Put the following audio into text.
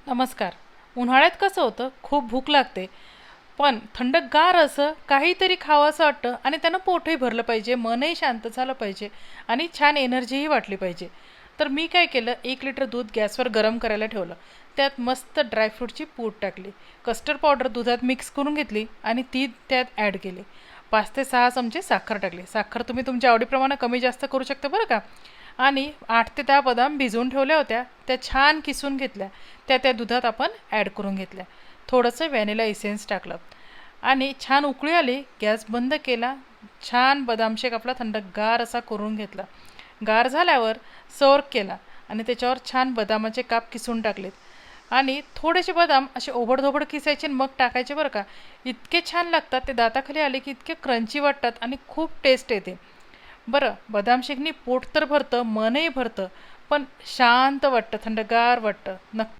नमस्कार. उन्हाळ्यात कसं होतं, खूप भूक लागते, पण थंडगार असं काहीतरी खावंसं वाटतं आणि त्यानं पोटही भरलं पाहिजे, मनही शांत झालं पाहिजे आणि छान एनर्जीही वाटली पाहिजे. तर मी काय केलं, 1 लिटर दूध गॅसवर गरम करायला ठेवलं. त्यात मस्त ड्रायफ्रूटची पूड टाकली, कस्टर्ड पावडर दुधात मिक्स करून घेतली आणि ती त्यात ॲड केली. 5 ते 6 चमचे साखर टाकली. साखर तुम्ही तुमच्या आवडीप्रमाणे कमी जास्त करू शकता बरं का. आणि 8 ते 10 बदाम भिजवून ठेवल्या होत्या, त्या छान किसून घेतल्या. त्या त्या दुधात आपण ॲड करून घेतल्या. थोडंसं व्हॅनिला इसेन्स टाकलं आणि छान उकळी आली, गॅस बंद केला. छान बदाम शेक आपला थंडगार असा करून घेतला. गार झाल्यावर सर्व केला आणि त्याच्यावर छान बदामाचे काप किसून टाकलेत आणि थोडेसे बदाम असे ओबडधोबड किसायचे आणि मग टाकायचे बरं का. इतके छान लागतात, ते दाताखाली आले की इतके क्रंची वाटतात आणि खूप टेस्ट येते. बरं, बदाम शेकनी पोट तर भरतं, मनही भरतं, पण शांत वाटतं, थंडगार वाटतं. नक्की